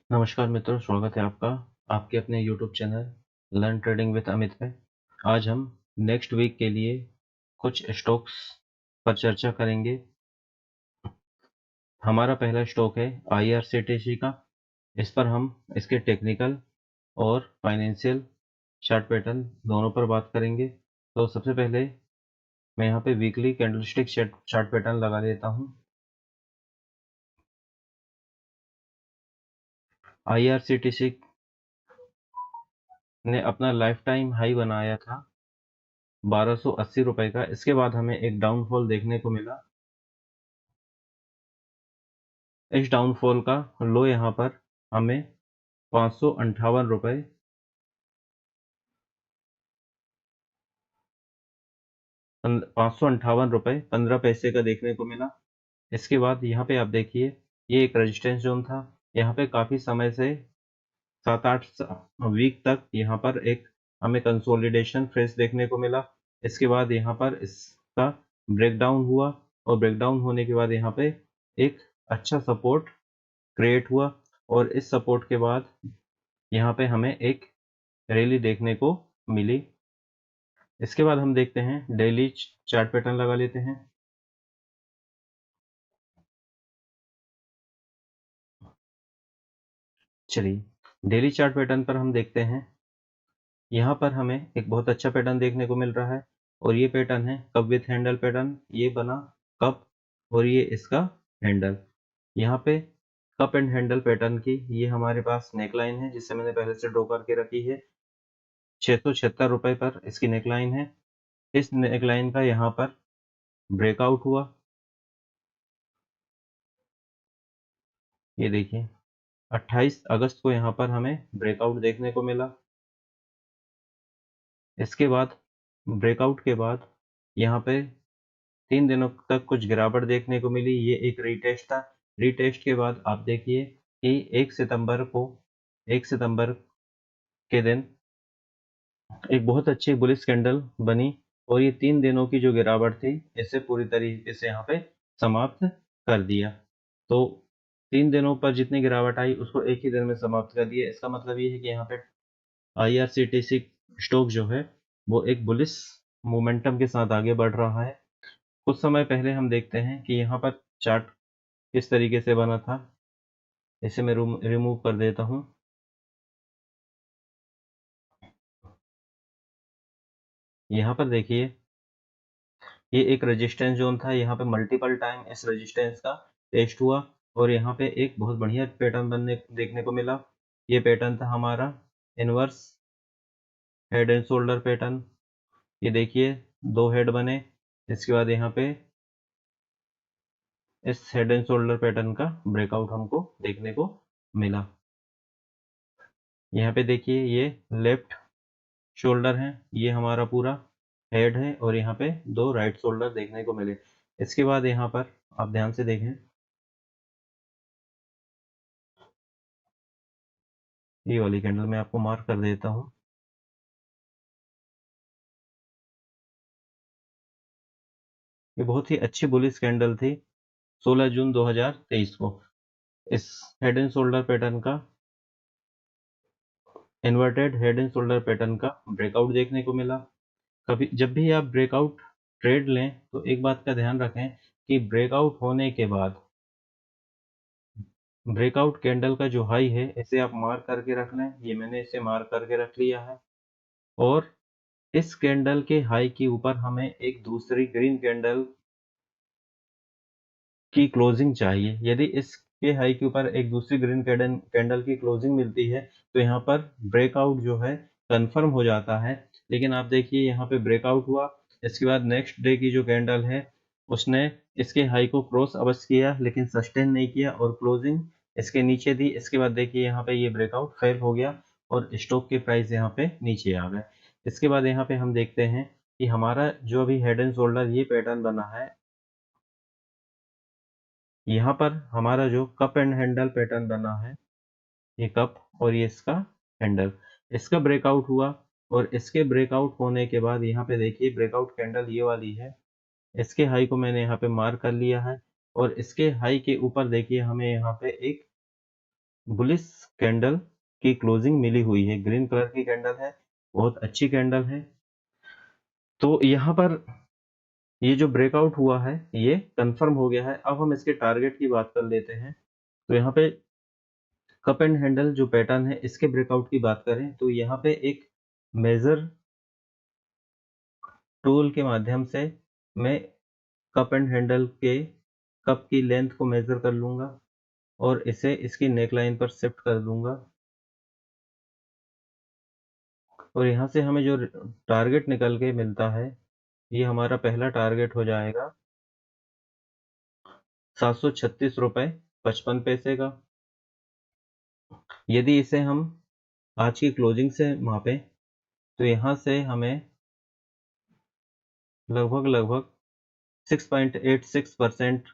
नमस्कार मित्रों, स्वागत है आपका आपके अपने YouTube channel learn trading with Amit में। आज हम नेक्स्ट वीक के लिए कुछ स्टॉक्स पर चर्चा करेंगे। हमारा पहला स्टॉक है IRCTC का। इस पर हम इसके टेक्निकल और फाइनेंशियल चार्ट पैटर्न दोनों पर बात करेंगे। तो सबसे पहले मैं यहाँ पे वीकली कैंडलस्टिक चार्ट पैटर्न लगा लेता हूँ। IRCTC ने अपना लाइफ टाइम हाई बनाया था 1280 रुपए का। इसके बाद हमें एक डाउनफॉल देखने को मिला। इस डाउनफॉल का लो यहाँ पर हमें 558 रुपए 558 रुपए 15 पैसे का देखने को मिला। इसके बाद यहाँ पे आप देखिए, ये एक रेजिस्टेंस जोन था। यहाँ पे काफी समय से 7-8 वीक तक यहाँ पर एक हमें कंसोलिडेशन फेज देखने को मिला। इसके बाद यहाँ पर इसका ब्रेकडाउन हुआ और ब्रेकडाउन होने के बाद यहाँ पे एक अच्छा सपोर्ट क्रिएट हुआ और इस सपोर्ट के बाद यहाँ पे हमें एक रैली देखने को मिली। इसके बाद हम देखते हैं डेली चार्ट पैटर्न लगा लेते हैं। चलिए, डेली चार्ट पैटर्न पर हम देखते हैं। यहाँ पर हमें एक बहुत अच्छा पैटर्न देखने को मिल रहा है और ये पैटर्न है कप विथ हैंडल पैटर्न। ये बना कप और ये इसका हैंडल। यहाँ पे कप एंड हैंडल पैटर्न की ये हमारे पास नेकलाइन है, जिससे मैंने पहले से ड्रॉ करके रखी है। 676 रुपए पर इसकी नेकलाइन है। इस नेकलाइन का यहाँ पर ब्रेकआउट हुआ। ये देखिए, 28 अगस्त को यहाँ पर हमें ब्रेकआउट देखने को मिला। इसके बाद ब्रेकआउट के बाद यहाँ पे 3 दिनों तक कुछ गिरावट देखने को मिली। ये एक रीटेस्ट था। रीटेस्ट के बाद आप देखिए कि 1 सितंबर के दिन एक बहुत अच्छी बुलिश कैंडल बनी और ये 3 दिनों की जो गिरावट थी इसे पूरी तरीके से यहाँ पे समाप्त कर दिया। तो 3 दिनों पर जितनी गिरावट आई उसको एक ही दिन में समाप्त कर दिया। इसका मतलब ये है कि यहाँ पे IRCTC स्टॉक जो है वो एक बुलिश मोमेंटम के साथ आगे बढ़ रहा है। कुछ समय पहले हम देखते हैं कि यहाँ पर चार्ट किस तरीके से बना था। इसे मैं रिमूव कर देता हूँ। यहाँ पर देखिए, ये एक रेजिस्टेंस जोन था। यहाँ पे मल्टीपल टाइम इस रेजिस्टेंस का टेस्ट हुआ और यहाँ पे एक बहुत बढ़िया पैटर्न देखने को मिला। ये पैटर्न था हमारा inverse head and shoulder pattern. ये देखिए, 2 हेड बने। इसके बाद यहाँ पे इस हेड एंड शोल्डर पैटर्न का ब्रेकआउट हमको देखने को मिला। यहाँ पे देखिए, ये लेफ्ट शोल्डर है, ये हमारा पूरा हेड है और यहाँ पे 2 राइट शोल्डर देखने को मिले। इसके बाद यहाँ पर आप ध्यान से देखें, ये वाली कैंडल मैं आपको मार्क कर देता हूँ। ये बहुत ही अच्छी बुलिश कैंडल थी 16 जून 2023 को। इस हेड एंड शोल्डर पैटर्न का, inverted head and shoulder pattern का ब्रेकआउट देखने को मिला। कभी जब भी आप ब्रेकआउट ट्रेड लें तो एक बात का ध्यान रखें कि ब्रेकआउट होने के बाद ब्रेकआउट कैंडल का जो हाई है इसे आप मार्क करके रख लें। ये मैंने इसे मार्क करके रख लिया है और इस कैंडल के हाई के ऊपर हमें एक दूसरी ग्रीन कैंडल की क्लोजिंग चाहिए। यदि इसके हाई के ऊपर एक दूसरी ग्रीन कैंडल की क्लोजिंग मिलती है तो यहाँ पर ब्रेकआउट जो है कंफर्म हो जाता है। लेकिन आप देखिए, यहाँ पे ब्रेकआउट हुआ। इसके बाद नेक्स्ट डे की जो कैंडल है उसने इसके हाई को क्रॉस अवश्य किया लेकिन सस्टेन नहीं किया और क्लोजिंग इसके नीचे थी। इसके बाद देखिए, यहाँ पे ये ब्रेकआउट फेल हो गया और स्टॉक के प्राइस यहाँ पे नीचे आ गए। इसके बाद यहाँ पे हम देखते हैं कि हमारा जो अभी हेड एंड शोल्डर ये पैटर्न बना है, यहाँ पर हमारा जो कप एंड हैंडल पैटर्न बना है, ये कप और ये इसका हैंडल, इसका ब्रेकआउट हुआ और इसके ब्रेकआउट होने के बाद यहाँ पे देखिए ब्रेकआउट कैंडल ये वाली है। इसके हाई को मैंने यहाँ पे मार्क कर लिया है और इसके हाई के ऊपर देखिए हमें यहाँ पे एक बुलिश कैंडल की क्लोजिंग मिली हुई है, ग्रीन कलर की कैंडल है, बहुत अच्छी कैंडल है। तो यहाँ पर ये जो ब्रेकआउट हुआ है ये कंफर्म हो गया है। अब हम इसके टारगेट की बात कर लेते हैं। तो यहाँ पे कप एंड हैंडल जो पैटर्न है इसके ब्रेकआउट की बात करें तो यहाँ पे एक मेजर टूल के माध्यम से मैं कप एंड हैंडल के कप की लेंथ को मेजर कर लूंगा और इसे इसकी नेकलाइन पर शिफ्ट कर दूंगा और यहाँ से हमें जो टारगेट निकल के मिलता है ये हमारा पहला टारगेट हो जाएगा 736 रुपये 55 पैसे का। यदि इसे हम आज की क्लोजिंग से मापें तो यहाँ से हमें लगभग 6.86%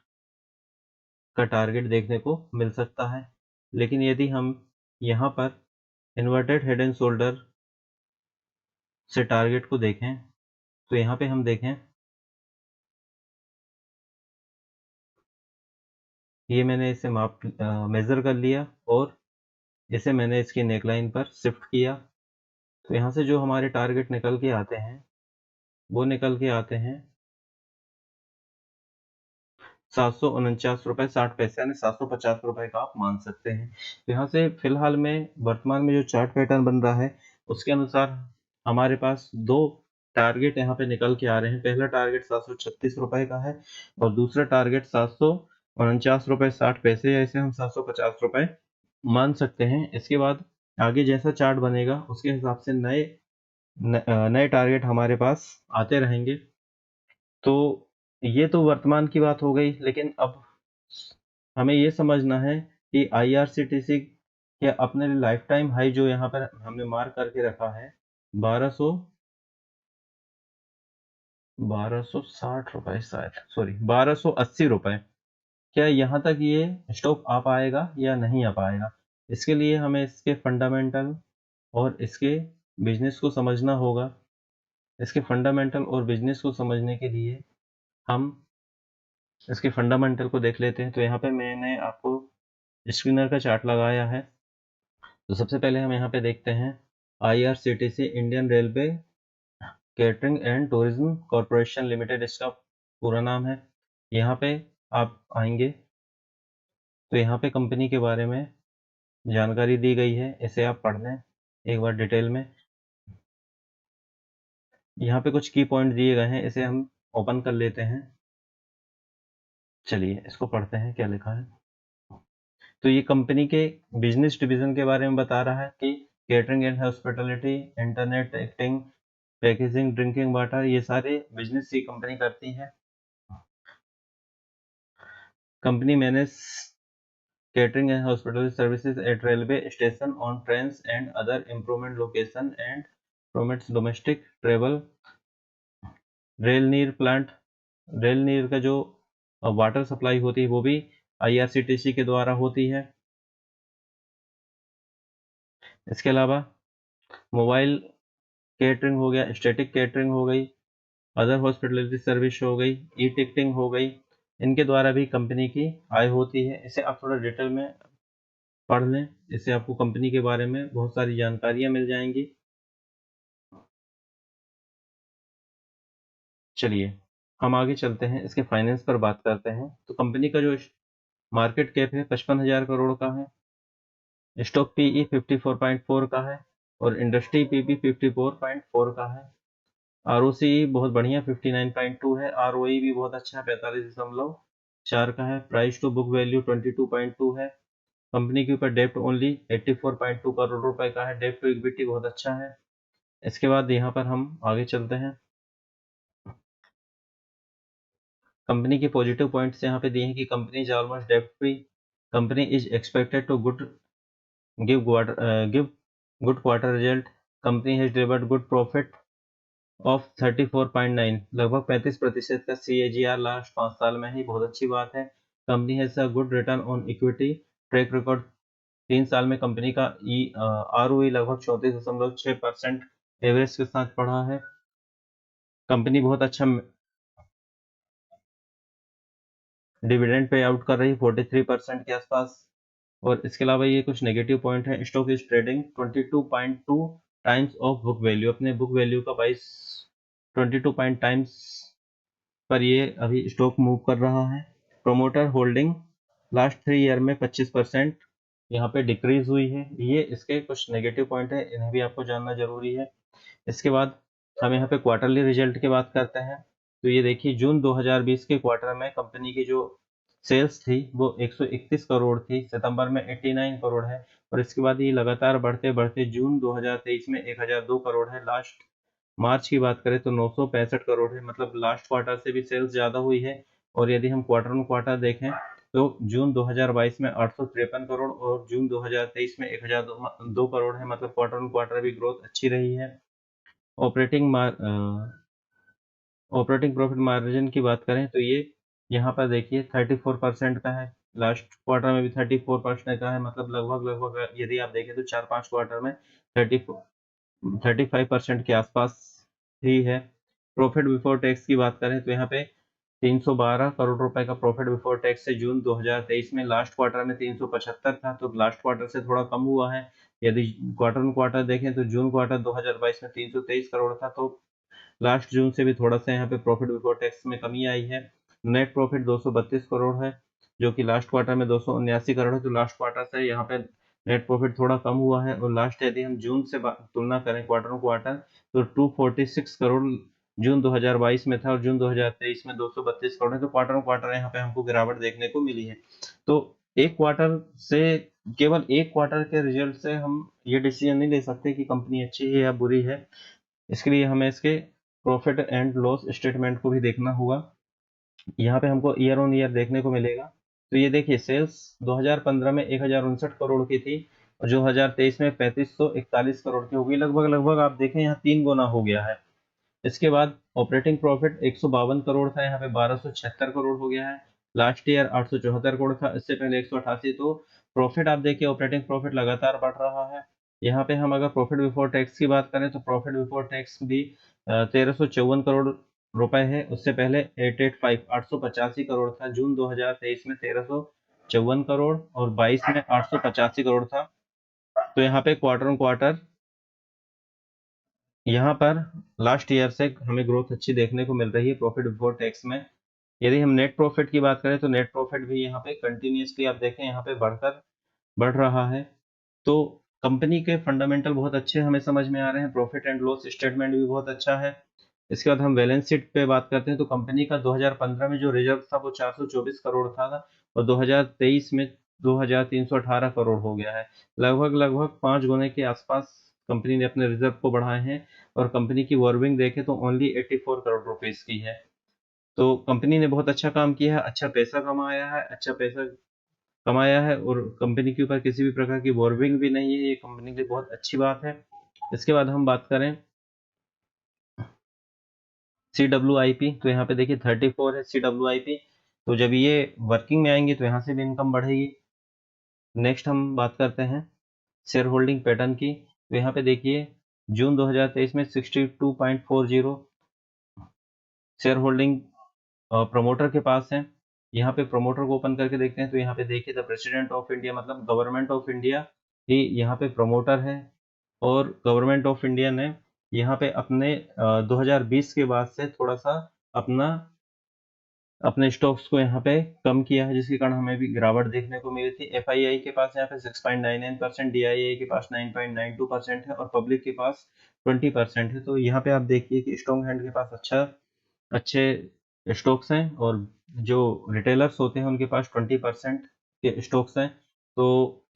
का टारगेट देखने को मिल सकता है। लेकिन यदि हम यहाँ पर इन्वर्टेड हेड एंड शोल्डर से टारगेट को देखें तो यहाँ पे हम देखें ये मैंने इसे मेजर कर लिया और इसे मैंने इसकी नेकलाइन पर शिफ्ट किया। तो यहाँ से जो हमारे टारगेट निकल के आते हैं वो निकल के आते हैं 749.60 रुपये यानी 750 रुपये का आप मान सकते हैं। तो यहाँ से फिलहाल में वर्तमान में जो चार्ट पैटर्न बन रहा है उसके अनुसार हमारे पास दो टारगेट यहाँ पे निकल के आ रहे हैं। पहला टारगेट 736 रुपये का है और दूसरा टारगेट 749.60 रुपये या इसे हम 750 रुपये मान सकते हैं। इसके बाद आगे जैसा चार्ट बनेगा उसके हिसाब से नए टारगेट हमारे पास आते रहेंगे। तो ये तो वर्तमान की बात हो गई, लेकिन अब हमें ये समझना है कि IRCTC के अपने लाइफ टाइम हाई जो यहाँ पर हमने मार्क करके रखा है 1260 रुपये शायद, सॉरी 1280 रुपये, क्या यहाँ तक ये स्टॉक आ पाएगा या नहीं आ पाएगा। इसके लिए हमें इसके फंडामेंटल और इसके बिजनेस को समझना होगा। इसके फंडामेंटल और बिजनेस को समझने के लिए हम इसके फंडामेंटल को देख लेते हैं। तो यहाँ पे मैंने आपको स्क्रीनर का चार्ट लगाया है। तो सबसे पहले हम यहाँ पे देखते हैं IRCTC Indian railway catering and tourism corporation limited इसका पूरा नाम है। यहाँ पे आप आएंगे तो यहाँ पे कंपनी के बारे में जानकारी दी गई है, इसे आप पढ़ लें एक बार डिटेल में। यहाँ पे कुछ की पॉइंट दिए गए हैं, इसे हम ओपन कर लेते हैं। चलिए इसको पढ़ते हैं क्या लिखा है। तो ये कंपनी के बिजनेस डिवीजन के बारे में बता रहा है कि catering and hospitality, internet acting, packaging, drinking water, ये सारे बिजनेस ये कंपनी करती है। Company manage catering and hospitality services at railway station on trains and other improvement location and promotes domestic travel। Rail नीर प्लांट, रेल नीर का जो water supply होती है वो भी IRCTC के द्वारा होती है। इसके अलावा मोबाइल केटरिंग हो गया, स्टैटिक केटरिंग हो गई, अदर हॉस्पिटलिटी सर्विस हो गई, ई टिकटिंग हो गई, इनके द्वारा भी कंपनी की आय होती है। इसे आप थोड़ा डिटेल में पढ़ लें, इससे आपको कंपनी के बारे में बहुत सारी जानकारियां मिल जाएंगी। चलिए हम आगे चलते हैं, इसके फाइनेंस पर बात करते हैं। तो कंपनी का जो मार्केट कैप है 55,000 करोड़ का है, स्टॉक PE 54.4 का है और इंडस्ट्री PB 54.4 का है। ROCE बहुत बढ़िया 59.2 है, ROE भी बहुत अच्छा है 45.4 का है। प्राइस टू बुक वैल्यू 22.2 है। कंपनी के ऊपर डेप्ट ओनली 84.2 करोड़ रुपए का है, डेप्ट टू इक्विटी बहुत अच्छा है। इसके बाद यहाँ पर हम आगे चलते हैं। कंपनी के पॉजिटिव पॉइंट्स यहाँ पे दिए हैं कि कंपनी इज ऑलमोस्ट डेब्ट free, company is expected to give good quarter result, company has delivered good profit of 34.9, लगभग 35% का CAGR लास्ट 5 साल में ही, बहुत अच्छी बात है। Company has a good return on equity, track record 3 साल में कंपनी का ROE लगभग 34.6% एवरेज के साथ बढ़ा है। कंपनी बहुत अच्छा डिविडेंड पे आउट कर रही है 43% के आसपास। और इसके अलावा ये कुछ नेगेटिव पॉइंट है। Stock is trading 22.2 times of book value, अपने बुक वैल्यू का 22 पॉइंट टाइम्स पर ये अभी स्टॉक मूव कर रहा है। प्रोमोटर होल्डिंग लास्ट 3 ईयर में 25% यहाँ पे डिक्रीज हुई है। ये इसके कुछ नेगेटिव पॉइंट है, इन्हें भी आपको जानना जरूरी है। इसके बाद हम यहाँ पे क्वार्टरली रिजल्ट की बात करते हैं। तो ये देखिए जून 2020 के क्वार्टर में कंपनी की जो सेल्स थी वो 131 करोड़ थी, सितंबर में 89 करोड़ है, और इसके बाद ये लगातार बढ़ते बढ़ते जून 2023 में 1002 करोड़ है। लास्ट मार्च की बात करें तो 965 करोड़ है, मतलब लास्ट क्वार्टर से भी सेल्स ज़्यादा हुई है। और यदि हम क्वार्टर ऑन क्वार्टर देखें तो जून 2022 में 853 करोड़ और जून 2023 में 1002 करोड़ है, मतलब क्वार्टर ऑन क्वार्टर भी ग्रोथ अच्छी रही है। ऑपरेटिंग ऑपरेटिंग प्रॉफिट मार्जिन की बात करें तो ये यहाँ पर देखिए 34% का है, लास्ट क्वार्टर में भी 34% का है, मतलब लगभग यदि आप देखें तो 4-5 क्वार्टर में 35% के आसपास ही है। प्रॉफिट बिफोर टैक्स की बात करें तो यहाँ पे 312 करोड़ रुपए का प्रॉफिट बिफोर टैक्स है जून 2023 में। लास्ट क्वार्टर में 375 था, तो लास्ट क्वार्टर से थोड़ा कम हुआ है। यदि क्वार्टर ऑन क्वार्टर देखें तो जून क्वार्टर 2022 में 323 करोड़ था, तो लास्ट जून से भी थोड़ा सा यहाँ पे प्रॉफिट बिफोर टैक्स में कमी आई है। नेट प्रॉफिट 232 करोड़ है, जो कि लास्ट क्वार्टर में 279 करोड़ है, तो लास्ट क्वार्टर से यहाँ पे नेट प्रॉफिट थोड़ा कम हुआ है। और लास्ट यदि हम जून से तुलना करें क्वार्टर ऑन क्वार्टर तो 246 करोड़ जून 2022 में था और जून 2023 में 232 करोड़ है, तो क्वार्टर ऑन क्वार्टर यहाँ पे हमको गिरावट देखने को मिली है। तो एक क्वार्टर से, केवल एक क्वार्टर के रिजल्ट से हम ये डिसीजन नहीं ले सकते कि कंपनी अच्छी है या बुरी है। इसके लिए हमें इसके प्रॉफिट एंड लॉस स्टेटमेंट को भी देखना होगा। यहाँ पे हमको ईयर ऑन ईयर देखने को मिलेगा। तो ये देखिए सेल्स 2015 में 1059 करोड़ की थी और 2023 में 3541 करोड़ की होगी, लगभग आप देखें यहाँ 3 गुना हो गया है। इसके बाद ऑपरेटिंग प्रॉफिट 152 करोड़ था, यहाँ पे 1276 करोड़ हो गया है। लास्ट ईयर 874 करोड़ था, इससे पहले 188। तो प्रॉफिट आप देखिए ऑपरेटिंग प्रॉफिट लगातार बढ़ रहा है। यहाँ पे हम अगर प्रॉफिट बिफोर टैक्स की बात करें तो प्रॉफिट बिफोर टैक्स भी 1354 करोड़ रुपए है, उससे पहले 885 करोड़ था। जून 2023 में 1354 करोड़ और 22 में 885 करोड़ था। तो यहाँ पे क्वार्टर ऑन क्वार्टर यहाँ पर लास्ट ईयर से हमें ग्रोथ अच्छी देखने को मिल रही है प्रॉफिट बिफोर टैक्स में। यदि हम नेट प्रॉफिट की बात करें तो नेट प्रॉफिट भी यहाँ पे कंटिन्यूसली आप देखें यहाँ पे बढ़ रहा है। तो कंपनी के फंडामेंटल बहुत अच्छे हमें समझ में आ रहे हैं, प्रॉफिट एंड लॉस स्टेटमेंट भी बहुत अच्छा है। इसके बाद हम बैलेंस शीट पे बात करते हैं तो कंपनी का 2015 में जो रिजर्व था वो 424 करोड़ था और 2023 में 2318 करोड़ हो गया है। लगभग 5 गुने के आसपास कंपनी ने अपने रिजर्व को बढ़ाए हैं और कंपनी की बोरोइंग देखें तो ओनली 84 करोड़ रुपीस की है। तो कंपनी ने बहुत अच्छा काम किया है, अच्छा पैसा कमाया है और कंपनी के ऊपर किसी भी प्रकार की बोरोइंग भी नहीं है, ये कंपनी की बहुत अच्छी बात है। इसके बाद हम बात करें CWIP, तो यहाँ पे देखिए 34 है CWIP। तो जब ये वर्किंग में आएंगे तो यहाँ से भी इनकम बढ़ेगी। नेक्स्ट हम बात करते हैं शेयर होल्डिंग पैटर्न की। तो यहाँ पे देखिए जून 2023 में 62.40 शेयर होल्डिंग प्रमोटर के पास है। यहाँ पे प्रमोटर को ओपन करके देखते हैं तो यहाँ पे देखिए द प्रेसिडेंट ऑफ इंडिया, मतलब गवर्नमेंट ऑफ इंडिया ही यहाँ पे प्रमोटर है। और गवर्नमेंट ऑफ इंडिया ने यहाँ पे अपने 2020 के बाद से थोड़ा सा अपने स्टॉक्स को यहाँ पे कम किया है, जिसके कारण हमें भी गिरावट देखने को मिली थी। FII के पास यहाँ पे 6.99%, DII के पास 9.92% है और पब्लिक के पास 20% है। तो यहाँ पे आप देखिए कि स्ट्रॉन्ग हैंड के पास अच्छे स्टॉक्स हैं और जो रिटेलर्स होते हैं उनके पास 20% के स्टॉक्स हैं। तो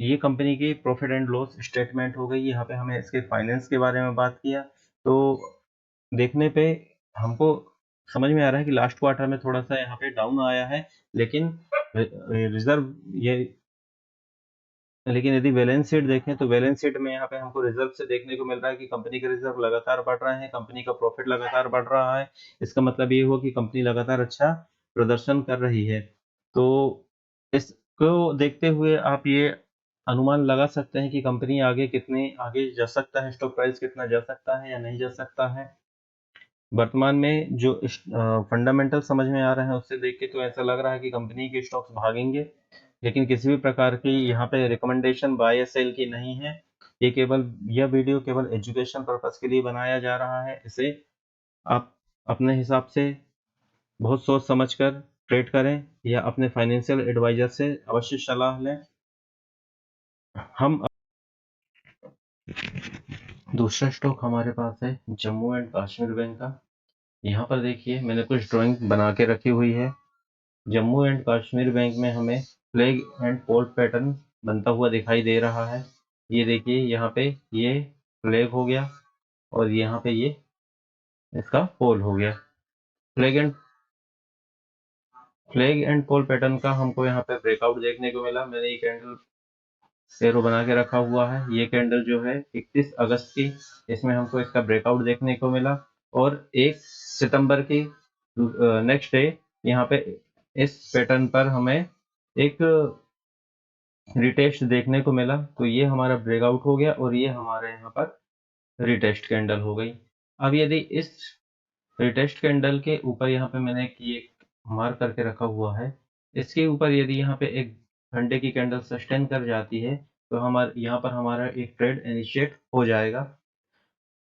ये कंपनी की प्रॉफिट एंड लॉस स्टेटमेंट हो गई। यहाँ पे हमें इसके फाइनेंस के बारे में बात किया तो देखने पे हमको समझ में आ रहा है कि लास्ट क्वार्टर में थोड़ा सा यहाँ पे डाउन आया है, लेकिन रिजर्व ये लेकिन यदि बैलेंस शीट देखें तो बैलेंस शीट में यहाँ पे हमको रिजर्व से देखने को मिल रहा है कि कंपनी के रिजर्व लगातार बढ़ रहे हैं, कंपनी का प्रॉफिट लगातार बढ़ रहा है। इसका मतलब ये हुआ कि कंपनी लगातार अच्छा प्रदर्शन कर रही है। तो इसको देखते हुए आप ये अनुमान लगा सकते हैं कि कंपनी आगे जा सकता है, स्टॉक प्राइस कितना जा सकता है या नहीं जा सकता है। वर्तमान में जो फंडामेंटल समझ में आ रहे हैं उससे देख के तो ऐसा लग रहा है कि कंपनी के स्टॉक्स भागेंगे। लेकिन किसी भी प्रकार की यहाँ पे रिकमेंडेशन बाय या सेल की नहीं है। यह वीडियो केवल एजुकेशन पर्पस के लिए बनाया जा रहा है। इसे आप अपने हिसाब से बहुत सोच समझ कर ट्रेड करें या अपने फाइनेंशियल एडवाइजर से अवश्य सलाह लें। हम दूसरा स्टॉक हमारे पास है जम्मू एंड कश्मीर बैंक का। यहाँ पर देखिए मैंने कुछ ड्राइंग बना के रखी हुई है। जम्मू एंड कश्मीर बैंक में हमें फ्लैग एंड पोल पैटर्न बनता हुआ दिखाई दे रहा है। ये देखिए यहाँ पे ये फ्लैग हो गया और यहाँ पे ये इसका पोल हो गया। फ्लैग एंड पोल पैटर्न का हमको यहाँ पे ब्रेकआउट देखने को मिला। मैंने ये कैंडल एरो बना के रखा हुआ है। ये कैंडल जो है 31 अगस्त की, इसमें हमको इसका ब्रेकआउट देखने को मिला और 1 सितंबर की नेक्स्ट डे यहाँ पे इस पैटर्न पर हमें एक रिटेस्ट देखने को मिला। तो ये हमारा ब्रेकआउट हो गया और ये हमारे यहाँ पर रिटेस्ट कैंडल हो गई। अब यदि इस रिटेस्ट कैंडल के ऊपर यहाँ पे मैंने ये मार्क करके रखा हुआ है, इसके ऊपर यदि यहाँ पे एक घंटे की कैंडल सस्टेन कर जाती है तो यहाँ पर हमारा एक ट्रेड इनिशिएट हो जाएगा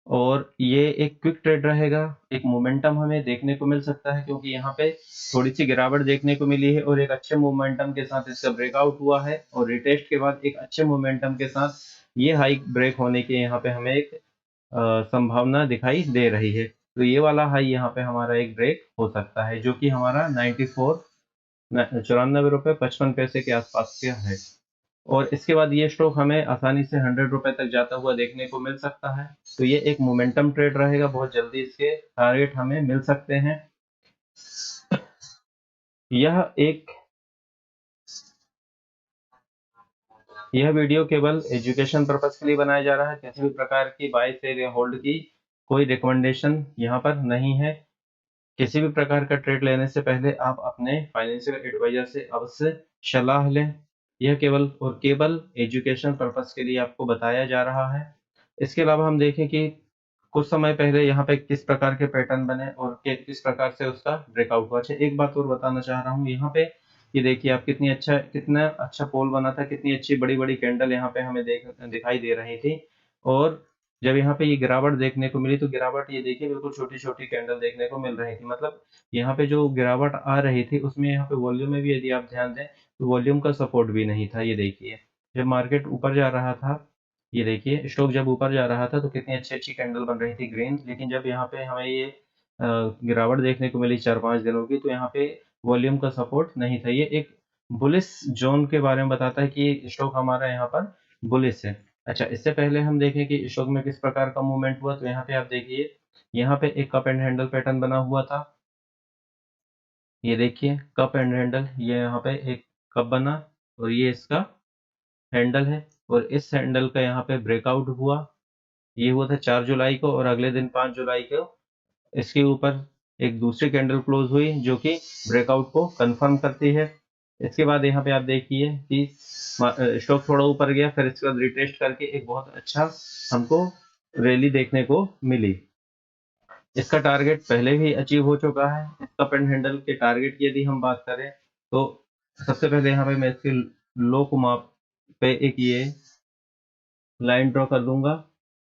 और ये एक क्विक ट्रेड रहेगा। एक मोमेंटम हमें देखने को मिल सकता है क्योंकि यहाँ पे थोड़ी सी गिरावट देखने को मिली है और एक अच्छे मोमेंटम के साथ इसका ब्रेकआउट हुआ है और रिटेस्ट के बाद एक अच्छे मोमेंटम के साथ ये हाई ब्रेक होने के यहाँ पे हमें एक संभावना दिखाई दे रही है। तो ये वाला हाई यहाँ पे हमारा एक ब्रेक हो सकता है जो कि हमारा 94 रुपए 55 पैसे के आसपास का है और इसके बाद ये स्टॉक हमें आसानी से 100 रुपए तक जाता हुआ देखने को मिल सकता है। तो ये एक मोमेंटम ट्रेड रहेगा, बहुत जल्दी इसके टारगेट हमें मिल सकते हैं। यह वीडियो केवल एजुकेशन पर्पस के लिए बनाया जा रहा है। किसी भी प्रकार की बाय सेल या होल्ड की कोई रिकमेंडेशन यहाँ पर नहीं है। किसी भी प्रकार का ट्रेड लेने से पहले आप अपने फाइनेंशियल एडवाइजर से अवश्य सलाह लें। यह केवल एजुकेशन पर्पस के लिए आपको बताया जा रहा है। इसके अलावा हम देखें कि कुछ समय पहले यहाँ पे किस प्रकार के पैटर्न बने और किस प्रकार से उसका ब्रेकआउट हुआ। अच्छा, एक बात और बताना चाह रहा हूँ। यहाँ पे ये देखिए आप कितना अच्छा पोल बना था, कितनी अच्छी बड़ी बड़ी कैंडल यहाँ पे हमें दिखाई दे रही थी और जब यहाँ पे ये गिरावट देखने को मिली तो गिरावट ये देखिए बिल्कुल छोटी छोटी कैंडल देखने को मिल रही थी। मतलब यहाँ पे जो गिरावट आ रही थी उसमें यहाँ पे वॉल्यूम में भी यदि आप ध्यान दें तो वॉल्यूम का सपोर्ट भी नहीं था। ये देखिए जब मार्केट ऊपर जा रहा था, ये देखिए स्टॉक जब ऊपर जा रहा था तो कितनी अच्छी अच्छी कैंडल बन रही थी ग्रीन, लेकिन जब यहाँ पे हमें ये गिरावट देखने को मिली 4-5 दिनों की तो यहाँ पे वॉल्यूम का सपोर्ट नहीं था। ये एक बुलिश जोन के बारे में बताता है कि स्टॉक हमारा यहाँ पर बुलिश है। अच्छा, इससे पहले हम देखें कि स्टॉक में किस प्रकार का मूवमेंट हुआ तो यहाँ पे आप देखिए यहाँ पे एक कप एंड हैंडल पैटर्न बना हुआ था। ये देखिए कप एंड हैंडल, ये यहाँ पे एक कप बना और ये इसका हैंडल है और इस हैंडल का यहाँ पे ब्रेकआउट हुआ। ये हुआ था 4 जुलाई को और अगले दिन 5 जुलाई को इसके ऊपर एक दूसरी कैंडल क्लोज हुई जो कि ब्रेकआउट को कंफर्म करती है। इसके बाद यहाँ पे आप देखिए कि स्टॉक थोड़ा ऊपर गया, फिर इसके बाद रिटेस्ट करके एक बहुत अच्छा हमको रैली देखने को मिली। इसका टारगेट पहले भी अचीव हो चुका है। इस कप एंड हैंडल के टारगेट की यदि हम बात करें तो सबसे पहले यहाँ पे मैं इसके लो को माप पे एक ये लाइन ड्रॉ कर दूंगा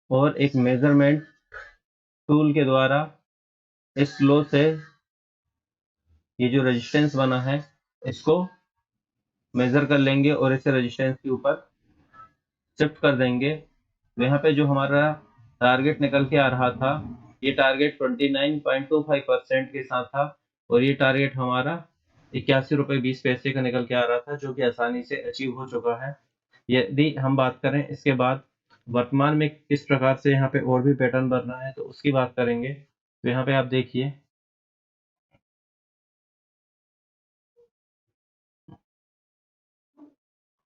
और एक मेजरमेंट टूल के द्वारा इस लो से ये जो रेजिस्टेंस बना है इसको मेजर कर लेंगे और इसे रेजिस्टेंस के ऊपर शिफ्ट कर देंगे। तो यहाँ पे जो हमारा टारगेट निकल के आ रहा था ये टारगेट 29.25% के साथ था और ये टारगेट हमारा 81 रुपये 20 पैसे का निकल के आ रहा था जो कि आसानी से अचीव हो चुका है। यदि हम बात करें इसके बाद वर्तमान में किस प्रकार से यहाँ पे और भी पैटर्न बन रहा है तो उसकी बात करेंगे। तो यहाँ पे आप देखिए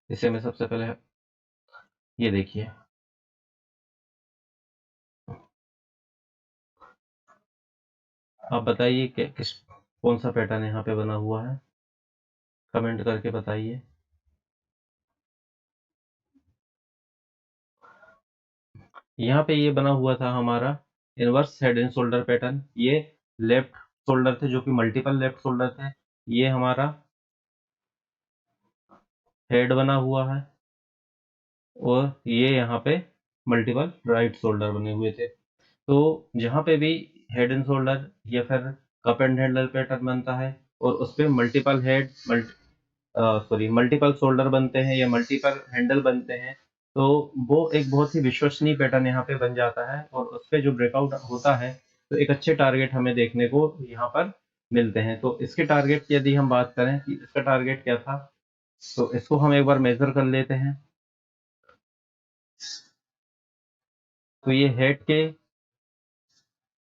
इसे मैं सबसे पहले ये देखिए आप बताइए कौन सा पैटर्न यहाँ पे बना हुआ है, कमेंट करके बताइए। यहाँ पे ये बना हुआ था हमारा inverse head and shoulder pattern. ये लेफ्ट शोल्डर थे जो कि मल्टीपल लेफ्ट शोल्डर थे। ये हमारा हेड बना हुआ है और ये यहाँ पे मल्टीपल राइट शोल्डर बने हुए थे। तो जहाँ पे भी हेड एंड शोल्डर या फिर कप एंड हैंडल पैटर्न बनता है और उस पर मल्टीपल हेड मल्टीपल शोल्डर बनते हैं या मल्टीपल हैंडल बनते हैं, तो वो एक बहुत ही विश्वसनीय पैटर्न यहाँ पे बन जाता है और उस पे जो ब्रेकआउट होता है तो एक अच्छे टारगेट हमें देखने को यहाँ पर मिलते हैं। तो इसके टारगेट की यदि हम बात करें कि इसका टारगेट क्या था, तो इसको हम एक बार मेजर कर लेते हैं। तो ये हेड के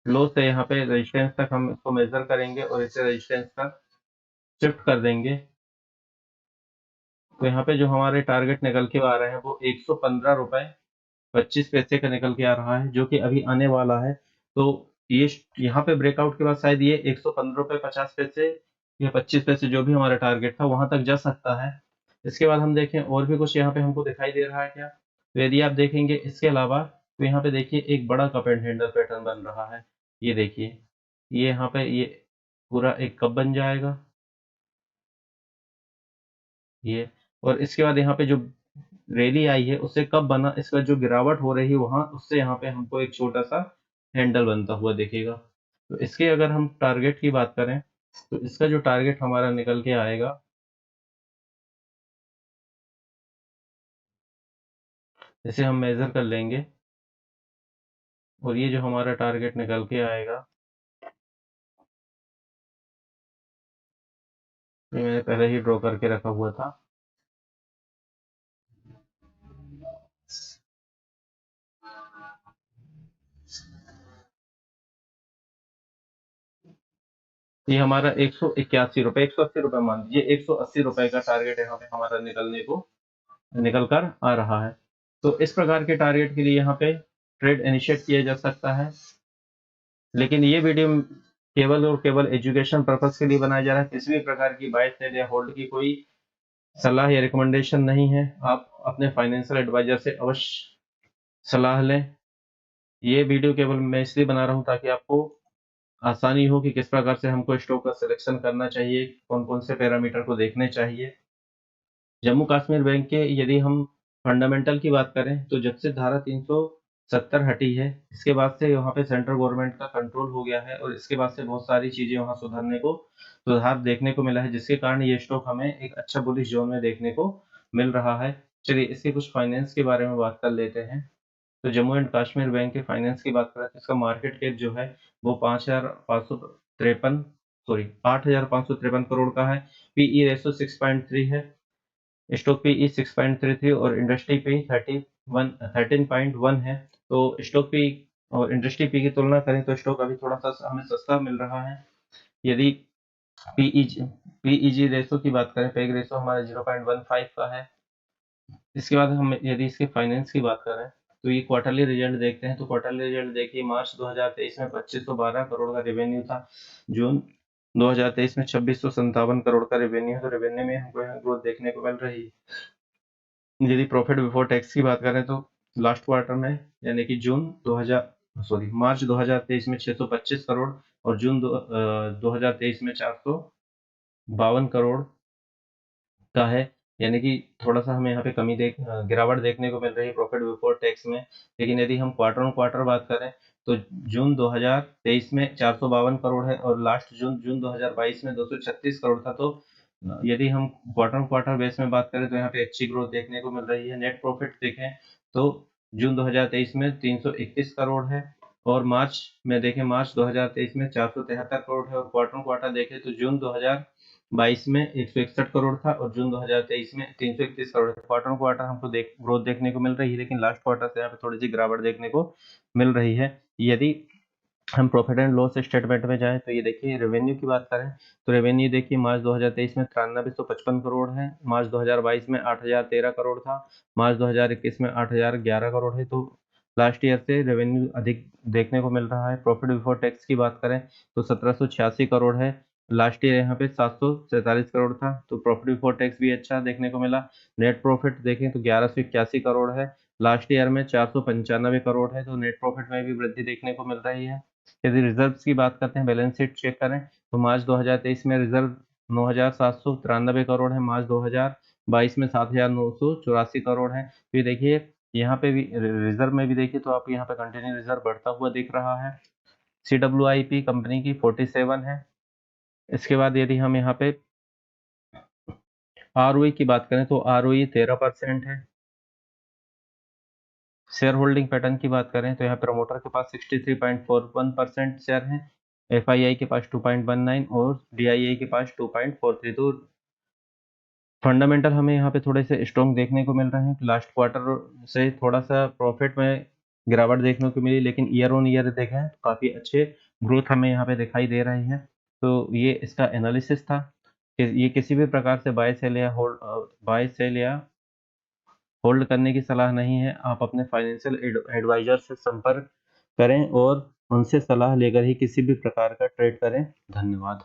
लो से यहाँ पे रेजिस्टेंस तक हम इसको मेजर करेंगे और इसे रेजिस्टेंस तक शिफ्ट कर देंगे। तो यहाँ पे जो हमारे टारगेट निकल के आ रहे हैं वो 115 रुपए 25 पैसे का निकल के आ रहा है, जो कि अभी आने वाला है। तो ये यहाँ पे ब्रेकआउट के बाद शायद ये 115 रुपए 50 पैसे या 25 पैसे जो भी हमारा टारगेट था वहां तक जा सकता है। इसके बाद हम देखें और भी कुछ यहाँ पे हमको दिखाई दे रहा है क्या, तो यदि आप देखेंगे इसके अलावा तो यहाँ पे देखिए एक बड़ा कप एंड हैंडल पैटर्न बन रहा है। ये देखिए, ये यहाँ पे ये पूरा एक कप बन जाएगा ये। और इसके बाद यहाँ पे जो रैली आई है उससे कब बना, इसका जो गिरावट हो रही है वहां उससे यहाँ पे हमको एक छोटा सा हैंडल बनता हुआ दिखेगा। तो इसके अगर हम टारगेट की बात करें तो इसका जो टारगेट हमारा निकल के आएगा, इसे हम मेजर कर लेंगे और ये जो हमारा टारगेट निकल के आएगा, ये मैंने पहले ही ड्रॉ करके रखा हुआ था। ये हमारा 181 रुपए 180 रुपए मान लीजिए, 180 रुपए का टारगेट यहाँ पे हमारा निकल कर आ रहा है। तो इस प्रकार के टारगेट के लिए यहाँ पे ट्रेड इनिशिएट किया जा सकता है। लेकिन ये वीडियो केवल और केवल एजुकेशन पर्पस के लिए बनाया जा रहा है, किसी भी प्रकार की बाय सेल या होल्ड की कोई सलाह या रिकमेंडेशन नहीं है। आप अपने फाइनेंशियल एडवाइजर से अवश्य सलाह लें। ये वीडियो केवल मैं इसलिए बना रहा हूँ ताकि आपको आसानी हो कि किस प्रकार से हमको स्टॉक का सिलेक्शन करना चाहिए, कौन कौन से पैरामीटर को देखने चाहिए। जम्मू कश्मीर बैंक के यदि हम फंडामेंटल की बात करें तो जब से धारा 370 हटी है इसके बाद से वहाँ पे सेंट्रल गवर्नमेंट का कंट्रोल हो गया है और इसके बाद से बहुत सारी चीजें वहाँ सुधार देखने को मिला है, जिसके कारण ये स्टॉक हमें एक अच्छा बुलिश जोन में देखने को मिल रहा है। चलिए इसके कुछ फाइनेंस के बारे में बात कर लेते हैं। तो जम्मू एंड कश्मीर बैंक के फाइनेंस की बात करें तो इसका मार्केट कैप जो है वो 8,553 करोड़ का है। पीई रेशो 6.3 है, स्टॉक पी 6.33 और इंडस्ट्री पी 13.1 है। तो स्टॉक पी और इंडस्ट्री पी की तुलना करें तो स्टॉक अभी थोड़ा सा हमें सस्ता मिल रहा है। यदि पीईजी रेशो की बात करें, पेग रेशो हमारा 0.15 का है। इसके बाद हम यदि इसके फाइनेंस की बात करें तो ये क्वार्टरली रिजल्ट देखते हैं। तो क्वार्टरली रिजल्ट देखिए, मार्च 2023 में 2512 करोड़ का रेवेन्यू था, जून 2023 में 2657 करोड़ का रेवेन्यू है। तो रेवेन्यू में हमको यहाँ ग्रोथ देखने को मिल रही है। यदि प्रॉफिट बिफोर टैक्स की बात करें तो लास्ट क्वार्टर में यानी कि मार्च 2023 में 625 करोड़ और जून 2023 में 452 करोड़ का है। यानी कि थोड़ा सा हमें यहाँ पे गिरावट देखने को मिल रही है प्रॉफिट बिफोर टैक्स में। लेकिन यदि हम क्वार्टर ऑन क्वार्टर बात करें तो जून 2023 में 452 करोड़ है और लास्ट जून 2022 में 236 करोड़ था। तो यदि हम क्वार्टर ऑन क्वार्टर बेस में बात करें तो यहाँ पे अच्छी ग्रोथ देखने को मिल रही है। नेट प्रॉफिट देखें तो जून 2023 में 331 करोड़ है और मार्च 2023 में 473 करोड़ है। और क्वार्टर ऑन क्वार्टर देखें तो जून 2022 में 161 करोड़ था और जून 2023 में 331 करोड़ था। क्वार्टर ऑन क्वार्टर हमको ग्रोथ देखने को मिल रही है, लेकिन लास्ट क्वार्टर से यहाँ पे थोड़ी सी गिरावट देखने को मिल रही है। यदि हम प्रॉफिट एंड लॉस स्टेटमेंट में जाएं तो ये देखिए, रेवेन्यू की बात करें तो रेवेन्यू देखिए मार्च 2023 में 9355 करोड़ है, मार्च 2022 में 8013 करोड़ था, मार्च 2021 में 8011 करोड़ है। तो लास्ट ईयर से रेवेन्यू अधिक देखने को मिल रहा है। प्रॉफिट बिफोर टैक्स की बात करें तो 1786 करोड़ है, लास्ट ईयर यहाँ पे 747 करोड़ था। तो प्रॉफिट बिफोर टैक्स भी अच्छा देखने को मिला। नेट प्रॉफिट देखें तो 1181 करोड़ है, लास्ट ईयर में 495 करोड़ है। तो नेट प्रॉफिट में भी वृद्धि देखने को मिल रही है। यदि रिजर्व्स की बात करते हैं, बैलेंस शीट चेक करें तो मार्च 2023 में रिजर्व 9,793 करोड़ है, मार्च 22 में 7,984 करोड़ है। फिर देखिए यहाँ पे भी रिजर्व में भी देखिए तो आप यहाँ पे कंटिन्यू रिजर्व बढ़ता हुआ दिख रहा है। CWIP कंपनी की 47 है। इसके बाद यदि हम यहाँ पे ROE की बात करें तो ROE 13% है। शेयर होल्डिंग पैटर्न की बात करें तो यहाँ प्रमोटर के पास 63.41% शेयर हैं, FII के पास 2.19 और DII के पास 2.43। तो फंडामेंटल हमें यहाँ पे थोड़े से स्ट्रॉन्ग देखने को मिल रहे हैं। लास्ट क्वार्टर से थोड़ा सा प्रॉफिट में गिरावट देखने को मिली, लेकिन ईयर ऑन ईयर देखें तो काफ़ी अच्छे ग्रोथ हमें यहाँ पे दिखाई दे रही है। तो ये इसका एनालिसिस था कि ये किसी भी प्रकार से बाय सेल या होल्ड करने की सलाह नहीं है। आप अपने फाइनेंशियल एडवाइजर से संपर्क करें और उनसे सलाह लेकर ही किसी भी प्रकार का ट्रेड करें। धन्यवाद।